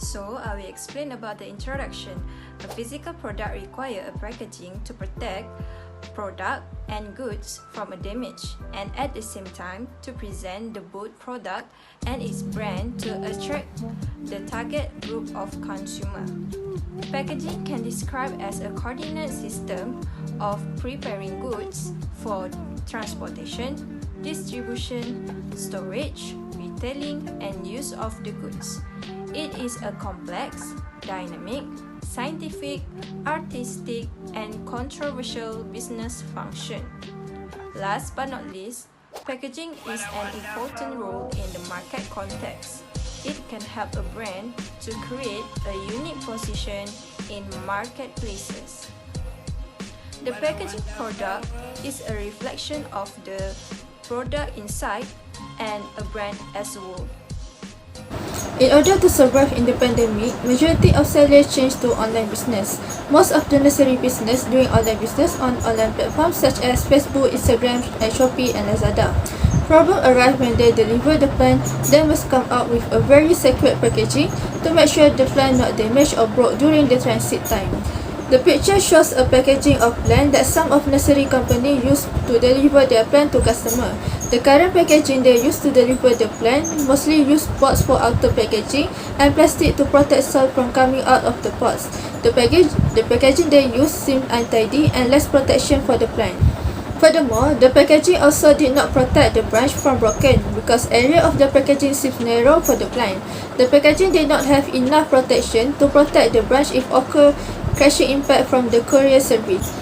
So, I will explain about the introduction. A physical product requires a packaging to protect product and goods from a damage, and at the same time to present the both product and its brand to attract the target group of consumer. Packaging can describe as a coordinate system of preparing goods for transportation, distribution, storage, retailing, and use of the goods. It is a complex, dynamic, scientific, artistic, and controversial business function. Last but not least, packaging is an important role in the market context. It can help a brand to create a unique position in marketplaces. The packaging product is a reflection of the product inside and a brand as a whole. In order to survive in the pandemic, majority of sellers changed to online business. Most of the nursery business doing online business on online platforms such as Facebook, Instagram, and Shopee and Lazada. Problem arrive when they deliver the plant. They must come out with a very secure packaging to make sure the plant not damaged or broke during the transit time. The picture shows a packaging of plant that some of nursery company use to deliver their plant to customer. The current packaging they use to deliver the plant mostly use pots for outer packaging and plastic to protect soil from coming out of the pots. The packaging they use seem untidy and less protection for the plant. Furthermore, the packaging also did not protect the branch from broken because area of the packaging seems narrow for the plant. The packaging did not have enough protection to protect the branch if occur crashing impact from the courier service.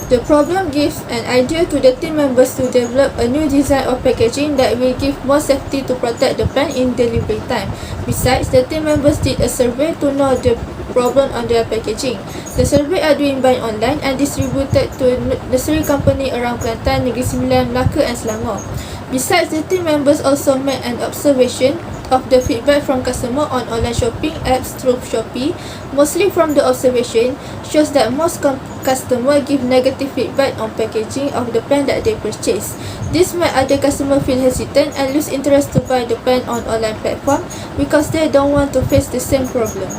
The problem gives an idea to the team members to develop a new design of packaging that will give more safety to protect the plant in delivery time. Besides, the team members did a survey to know the problem on their packaging. The survey are doing by online and distributed to nursery company around Kelantan, Negeri Sembilan, Melaka and Selangor. Besides, the team members also made an observation of the feedback from customer on online shopping apps through Shopee. Mostly from the observation shows that most customer give negative feedback on packaging of the plant that they purchase. This made other customer feel hesitant and lose interest to buy the plant on online platform because they don't want to face the same problem.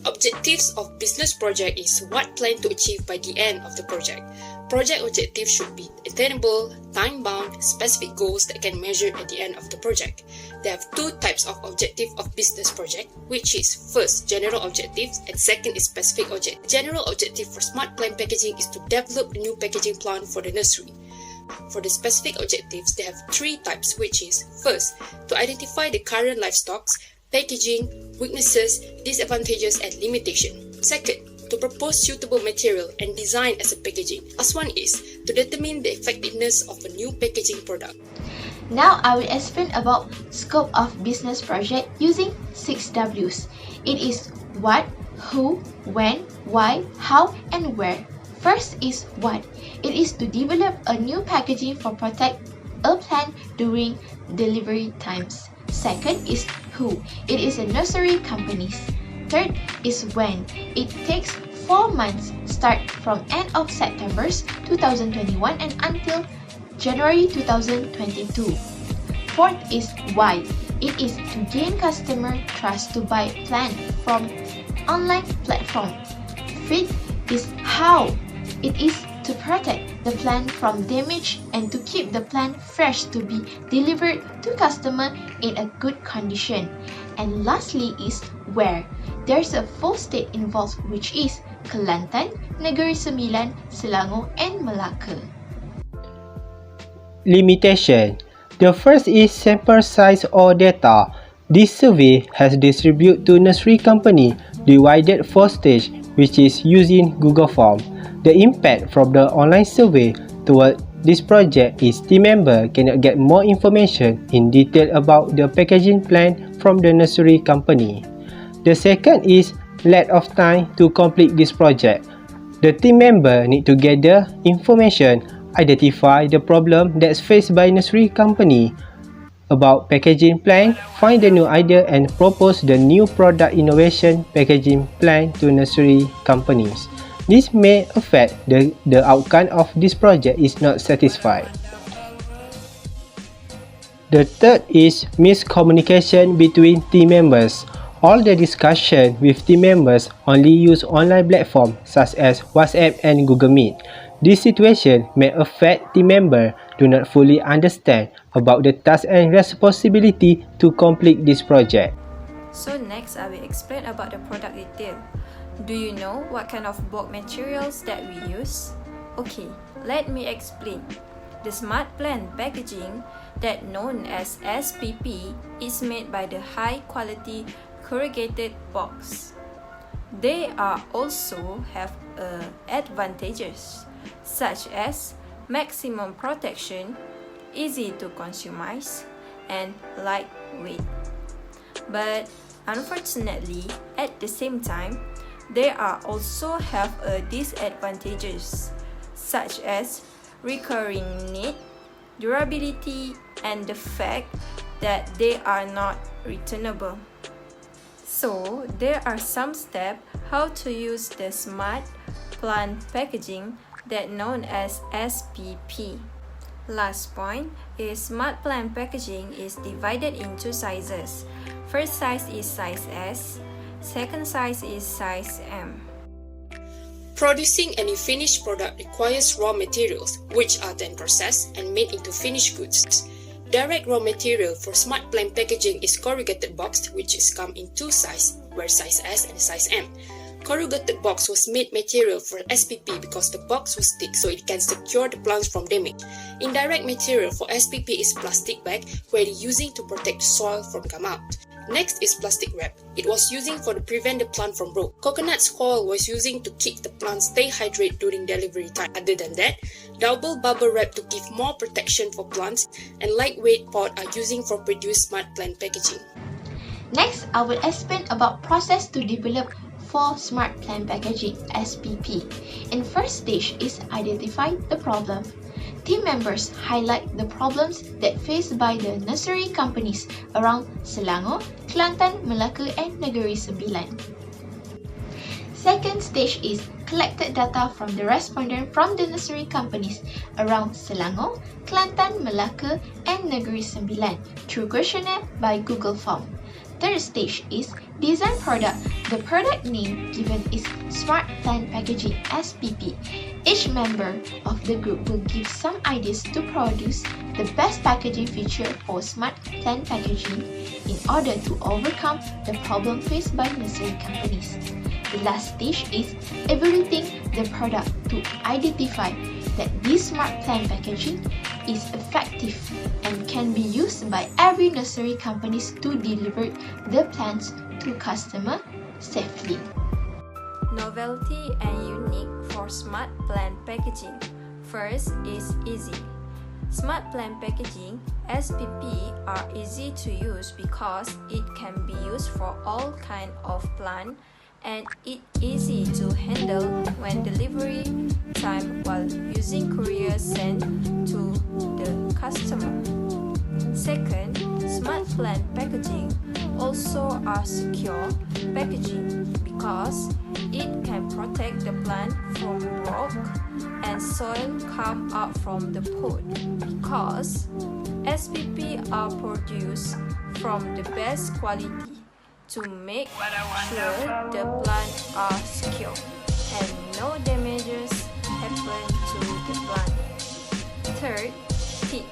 Objectives of business project is what plan to achieve by the end of the project. Project objectives should be attainable, time-bound, specific goals that can measure at the end of the project. There are two types of objective of business project, which is first, general objectives, and second is specific objective. General objective for smart plant packaging is to develop a new packaging plan for the nursery. For the specific objectives, they have three types, which is first, to identify the current livestocks, packaging, weaknesses, disadvantages, and limitation. Second, to propose suitable material and design as a packaging. Last one is to determine the effectiveness of a new packaging product. Now I will explain about scope of business project using 6 W's. It is what, who, when, why, how, and where. First is what. It is to develop a new packaging for protect a plant during delivery times. Second is who. It is a nursery companies. Third is when. It takes 4 months start from end of September 2021 and until January 2022. Fourth is why. It is to gain customer trust to buy plant from online platform. Fifth is how. It is to protect the plant from damage and to keep the plant fresh to be delivered to customer in a good condition. And lastly is where. There's a full state involved, which is Kelantan, Negeri Sembilan, Selangor and Melaka. Limitation. The first is sample size or data. This survey has distributed to nursery company divided 4 stage, which is using Google Form. The impact from the online survey toward this project is team member cannot get more information in detail about the packaging plan from the nursery company. The second is lack of time to complete this project. The team member need to gather information, identify the problem that's faced by nursery company about packaging plan, find the new idea and propose the new product innovation packaging plan to nursery companies. This may affect the outcome of this project is not satisfied. The third is miscommunication between team members. All the discussion with team members only use online platforms such as WhatsApp and Google Meet. This situation may affect team members do not fully understand about the task and responsibility to complete this project. So next, I will explain about the product detail. Do you know what kind of bulk materials that we use? Okay, let me explain. The Smart Plan packaging, that known as SPP, is made by the high quality corrugated box. They are also have advantages such as maximum protection, easy to consumize, and lightweight. But unfortunately, at the same time, they are also have disadvantages such as recurring need, durability, and the fact that they are not returnable. So, there are some steps how to use the Smart Plan packaging that known as SPP. Last point is Smart Plan packaging is divided into sizes. First size is size S, second size is size M. Producing any finished product requires raw materials, which are then processed and made into finished goods. Direct raw material for Smart Plan packaging is corrugated box, which is come in two sizes, where size S and size M. Corrugated box was made material for SPP because the box was thick so it can secure the plants from damage. Indirect material for SPP is plastic bag, where it using to protect soil from come out. Next is plastic wrap. It was using for to prevent the plant from rot. Coconut coil was using to keep the plant stay hydrated during delivery time. Other than that, double bubble wrap to give more protection for plants, and lightweight pod are using for produce Smart Plan packaging. Next, I will explain about process to develop for Smart Plan packaging (SPP). In first stage is identify the problem. Team members highlight the problems that faced by the nursery companies around Selangor, Kelantan, Melaka, and Negeri Sembilan. Second stage is collected data from the respondent from the nursery companies around Selangor, Kelantan, Melaka, and Negeri Sembilan through questionnaire by Google Form. Third stage is design product. The product name given is Smart Plan Packaging (SPP). Each member of the group will give some ideas to produce the best packaging feature for Smart Plan packaging in order to overcome the problem faced by nursery companies. The last stage is evaluating the product to identify that this Smart Plan packaging is effective and can be used by every nursery companies to deliver the plants to customer safely. Novelty and unique for Smart Plan packaging. First is easy. Smart Plan packaging (SPP) are easy to use because it can be used for all kind of plant, and it easy to handle when delivery time while using courier sent to the customer. Second, Smart Plan packaging also are secure packaging because it can protect the plant from rock and soil come out from the pot, because SPP are produced from the best quality to make sure the plants are secure and no damages happen to the plant. Third, thick.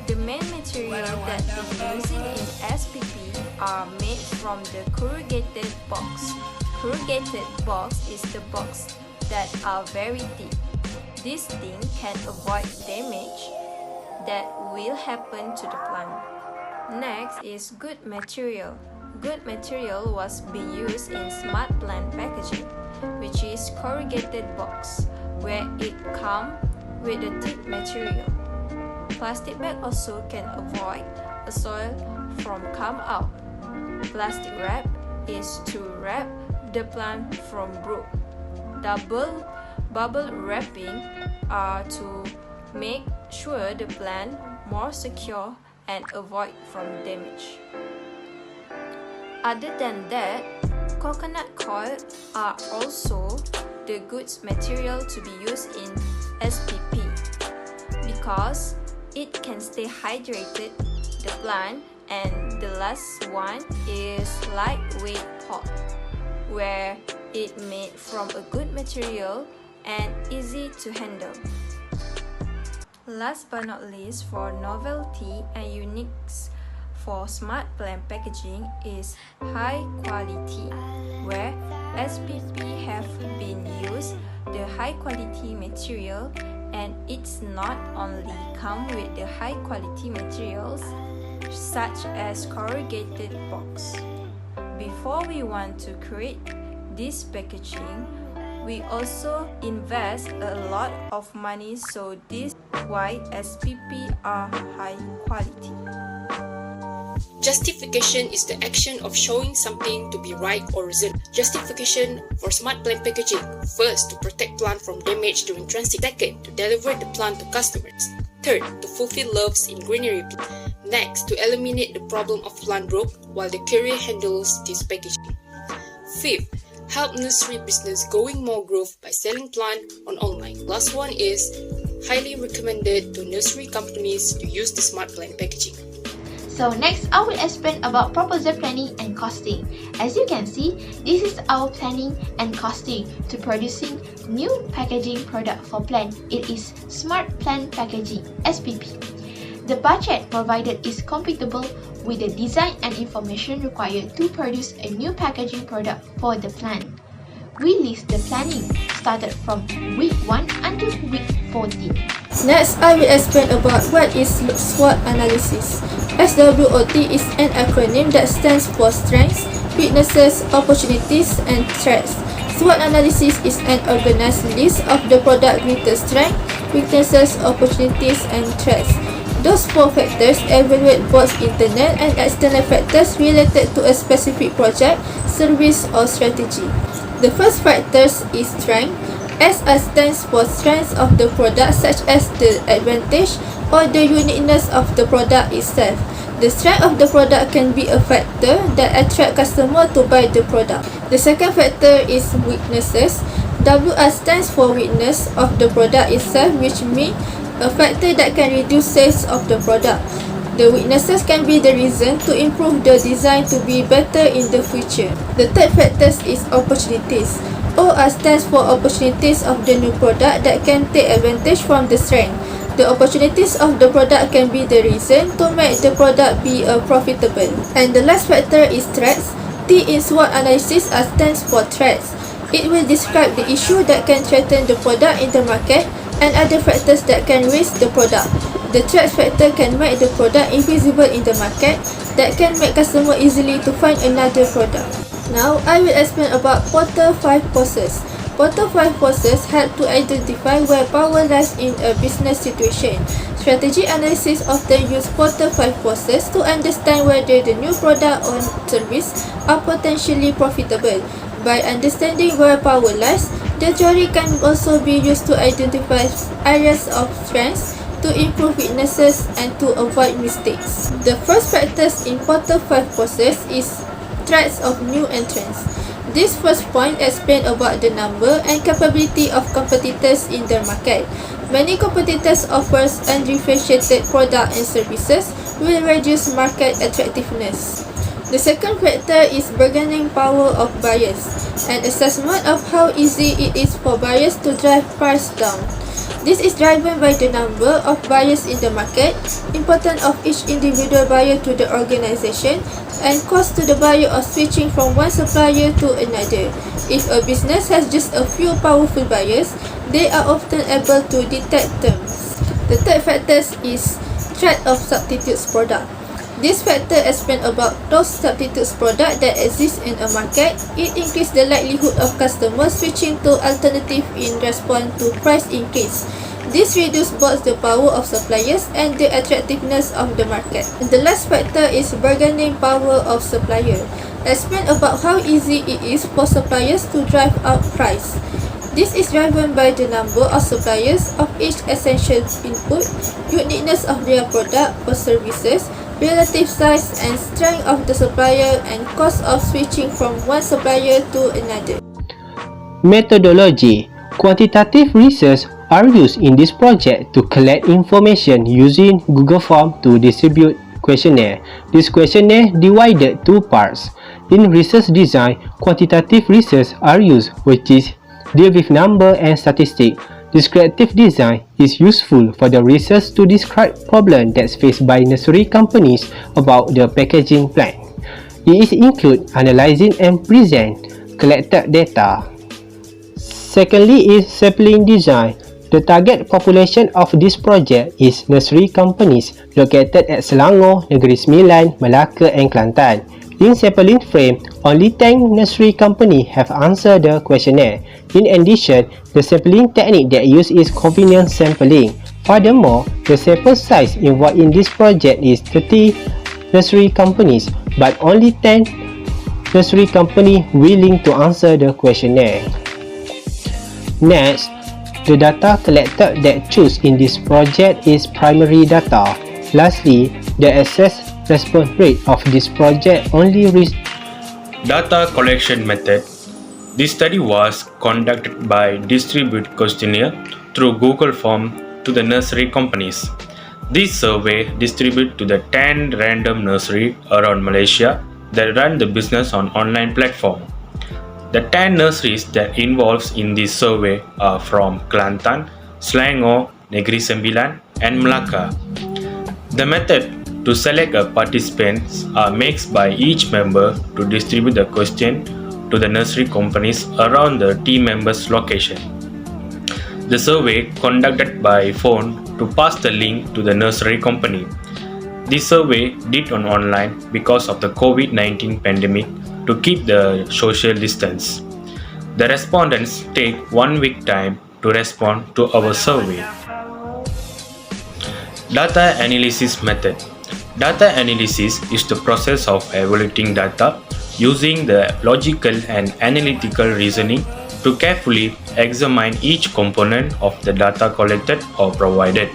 The main material that is using in SPP are made from the corrugated box. Corrugated box is the box that are very thick. This thing can avoid damage that will happen to the plant. Next is good material. Good material was being used in Smart Plan packaging, which is corrugated box, where it comes with a thick material. Plastic bag also can avoid a soil from come out. Plastic wrap is to wrap the plant from rot. Double bubble wrapping are to make sure the plant more secure and avoid from damage. Other than that, coconut coil are also the good material to be used in SPP because it can stay hydrated the plant And the last one is lightweight pot, where it made from a good material and easy to handle. Last but not least, for novelty and uniqueness for smart plan packaging is high quality, where SPP have been used the high quality material, and it's not only come with the high quality materials such as corrugated box. Before we want to create this packaging, we also invest a lot of money, so this why SPP are high quality. Justification is the action of showing something to be right or reasonable. Justification for smart plant packaging: first, to protect plant from damage during transit; second, to deliver the plant to customers; third, to fulfill loves in greenery; next, to eliminate the problem of plant broke while the courier handles this packaging; fifth, help nursery business going more growth by selling plant on online. Last one is highly recommended to nursery companies to use the smart plant packaging. So next, I will explain about proposal planning and costing. As you can see, this is our planning and costing to producing new packaging product for plan. It is Smart Plan Packaging, SPP. The budget provided is compatible with the design and information required to produce a new packaging product for the plan. We list the planning started from week 1 until week 14. Next, I will explain about what is SWOT analysis. SWOT is an acronym that stands for strengths, weaknesses, opportunities, and threats. SWOT analysis is an organized list of the product greatest strengths, weaknesses, opportunities, and threats. Those 4 factors evaluate both internal and external factors related to a specific project, service, or strategy. The first factor is strength. SI stands for strengths of the product, such as the advantage or the uniqueness of the product itself. The strength of the product can be a factor that attracts customers to buy the product. The second factor is weaknesses. WR stands for weakness of the product itself, which means a factor that can reduce sales of the product. The weaknesses can be the reason to improve the design to be better in the future. The third factor is opportunities. OR stands for opportunities of the new product that can take advantage from the strength. The opportunities of the product can be the reason to make the product be profitable. And the last factor is threats. T in SWOT analysis stands for threats. It will describe the issue that can threaten the product in the market and other factors that can risk the product. The threat factor can make the product invisible in the market, that can make customers easily to find another product. Now, I will explain about Porter 5 process. Porter 5 process help to identify where power lies in a business situation. Strategy analysis often use Porter 5 process to understand whether the new product or service are potentially profitable. By understanding where power lies, the theory can also be used to identify areas of strengths, to improve weaknesses, and to avoid mistakes. The first factor in Porter 5 process is threats of new entrants. This first point explains about the number and capability of competitors in the market. Many competitors offer undifferentiated products and services will reduce market attractiveness. The second factor is bargaining power of buyers, an assessment of how easy it is for buyers to drive price down. This is driven by the number of buyers in the market, importance of each individual buyer to the organization, and cost to the buyer of switching from one supplier to another. If a business has just a few powerful buyers, they are often able to detect terms. The third factor is threat of substitutes product. This factor explains about those substitutes product that exist in a market. It increases the likelihood of customers switching to alternative in response to price increase. This reduces both the power of suppliers and the attractiveness of the market. And the last factor is bargaining power of supplier. Explain about how easy it is for suppliers to drive up price. This is driven by the number of suppliers of each essential input, uniqueness of their product or services, relative size and strength of the supplier, and cost of switching from one supplier to another. Methodology. Quantitative research are used in this project to collect information using Google Form to distribute questionnaire. This questionnaire divided two parts. In research design, quantitative research are used, which is deal with number and statistic. Descriptive design is useful for the research to describe problems that's faced by nursery companies about the packaging plan. It includes analyzing and present collected data. Secondly is sampling design. The target population of this project is nursery companies located at Selangor, Negeri Sembilan, Melaka and Kelantan. In sampling frame, only 10 nursery companies have answered the questionnaire. In addition, the sampling technique that used is convenience sampling. Furthermore, the sample size involved in this project is 30 nursery companies, but only 10 nursery companies willing to answer the questionnaire. Next, the data collected that choose in this project is primary data. Lastly, the assessed response rate of this project only reached Data collection method. This study was conducted by distribute questionnaire through Google Form to the nursery companies. This survey distributed to the 10 random nursery around Malaysia that run the business on online platform. The 10 nurseries that involved in this survey are from Kelantan, Selangor, Negeri Sembilan, and Melaka. The method to select a participants are mixed by each member to distribute the question to the nursery companies around the team members' location. The survey conducted by phone to pass the link to the nursery company. This survey did on online because of the COVID-19 pandemic to keep the social distance. The respondents take 1 week time to respond to our survey. Data analysis method. Data analysis is the process of evaluating data using the logical and analytical reasoning to carefully examine each component of the data collected or provided.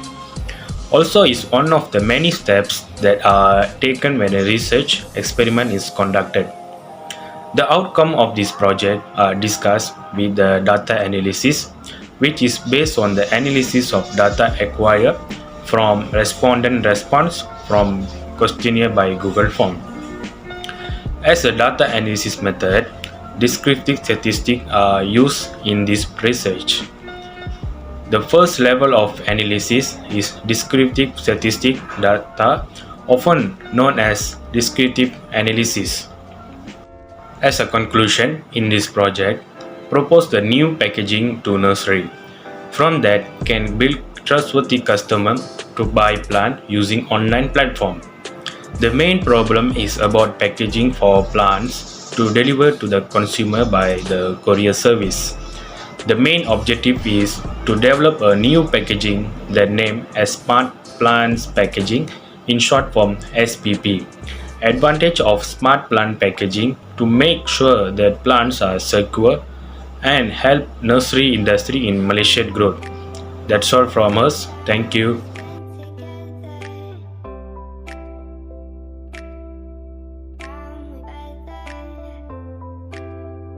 Also is one of the many steps that are taken when a research experiment is conducted. The outcome of this project are discussed with the data analysis, which is based on the analysis of data acquired from respondent response from questionnaire by Google Form. As a data analysis method, descriptive statistics are used in this research. The first level of analysis is descriptive statistic data, often known as descriptive analysis. As a conclusion in this project, propose the new packaging to nursery. From that, can build trustworthy customer to buy plant using online platform. The main problem is about packaging for plants to deliver to the consumer by the courier service. The main objective is to develop a new packaging that named as Smart Plants Packaging, in short form SPP. Advantage of smart plant packaging to make sure that plants are secure and help nursery industry in Malaysian growth. That's all from us. Thank you.